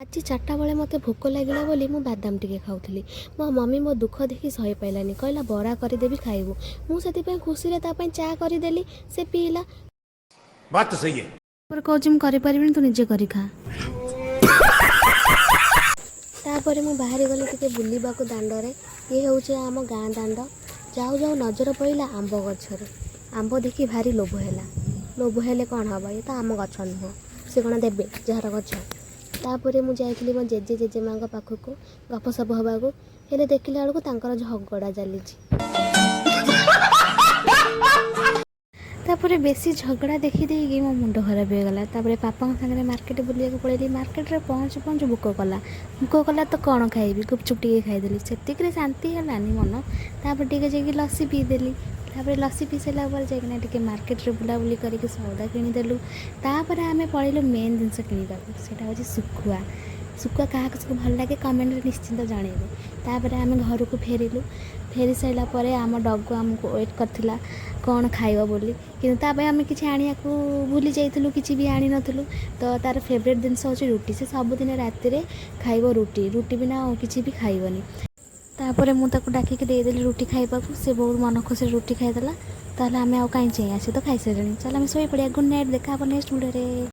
ଆଜି 4ଟା ବେଳେ ମୋତେ ଭୋକ ଲାଗିଲା ବୋଲି ମୁଁ ବାଦାମ ଟିକେ ଖାଉଥିଲି। ମୋ ମମି ମୋ ଦୁଃଖ ଦେଖି ସହି ପାଇଲାନି, କହିଲା ବରା କରିଦେବି ଖାଇବୁ। ମୁଁ ସେଥିପାଇଁ ଖୁସିରେ ତା ପାଇଁ ଚା କରିଦେଲି, ସେ ପିଇଲା। बात तो सही है। ତାପରେ କହୁଛି ମୁଁ କରିପାରିବିନି, ତୁ ନିଜେ କରି ଖା। ତାପରେ ମୁଁ ବାହାରି ଗଲି ଟିକେ ବୁଲିବାକୁ ଦାଣ୍ଡରେ। ଇଏ ହେଉଛି ଆମ ଗାଁ ଦାଣ୍ଡ। ଯାଉ ଯାଉ ନଜର ପଡ଼ିଲା ଆମ୍ବ ଗଛରେ। ଆମ୍ବ ଦେଖି ଭାରି ଲୋଭ ହେଲା। ଲୋଭ ହେଲେ କ'ଣ ହେବ, ଏ ତ ଆମ ଗଛ ନୁହଁ, ସେ କ'ଣ ଦେବେ ଯାହାର ଗଛ। ତାପରେ ମୁଁ ଯାଇଥିଲି ମୋ ଜେଜେମାଙ୍କ ପାଖକୁ ଗପସପ ହେବାକୁ, ହେଲେ ଦେଖିଲା ବେଳକୁ ତାଙ୍କର ଝଗଡ଼ା ଚାଲିଛି। ତାପରେ ବେଶୀ ଝଗଡ଼ା ଦେଖିଦେଇକି ମୋ ମୁଣ୍ଡ ଖରାପ ହେଇଗଲା। ତାପରେ ବାପାଙ୍କ ସାଙ୍ଗରେ ମାର୍କେଟ ବୁଲିବାକୁ ପଳେଇଲି। ମାର୍କେଟରେ ପହଞ୍ଚୁ ପହଞ୍ଚୁ ଭୋକ କଲା ତ କ'ଣ ଖାଇବି, ଗୁପଚୁପ୍ ଟିକେ ଖାଇଦେଲି। ସେତିକିରେ ଶାନ୍ତି ହେଲାନି ମନ। ତାପରେ ଟିକେ ଯାଇକି ଲସି ପିଇଦେଲି। ତାପରେ ଲସି ପିଇ ସାରିଲା ପରେ ଯାଇକିନା ଟିକେ ମାର୍କେଟରେ ବୁଲାବୁଲି କରିକି ସଉଦା କିଣିଦେଲୁ। ତାପରେ ଆମେ ପଳେଇଲୁ ମେନ୍ ଜିନିଷ କିଣିବାକୁ, ସେଇଟା ହେଉଛି ଶୁଖୁଆ। କାହାକୁ ସବୁ ଭଲ ଲାଗେ କମେଣ୍ଟରେ ନିଶ୍ଚିନ୍ତ ଜଣେଇବେ। ତାପରେ ଆମେ ଘରକୁ ଫେରି ସାରିଲା ପରେ ଆମ ଡଗୁ ଆମକୁ ୱେଟ୍ କରିଥିଲା କ'ଣ ଖାଇବ ବୋଲି, କିନ୍ତୁ ତା ପାଇଁ ଆମେ କିଛି ଆଣିବାକୁ ଭୁଲି ଯାଇଥିଲୁ, କିଛି ବି ଆଣିନଥିଲୁ। ତ ତା'ର ଫେଭରେଟ୍ ଜିନିଷ ହେଉଛି ରୁଟି। ସେ ସବୁଦିନ ରାତିରେ ଖାଇବ ରୁଟି ବିନା ଆଉ କିଛି ବି ଖାଇବନି। ତାପରେ ମୁଁ ତାକୁ ଡାକିକି ଦେଇଦେଲି ରୁଟି ଖାଇବାକୁ। ସେ ବହୁତ ମନ ଖୁସିରେ ରୁଟି ଖାଇଦେଲା। ତାହେଲେ ଆମେ ଆଉ କାହିଁ ଚାହିଁ, ଆସି ତ ଖାଇସାରିଲେଣି, ଚାଲ ଆମେ ଶୋଇପଡ଼ିବା। ଗୁଡ୍ ନାଇଟ୍, ଦେଖା ହେବ ନେକ୍ସଟ ଭିଡ଼ିଓରେ।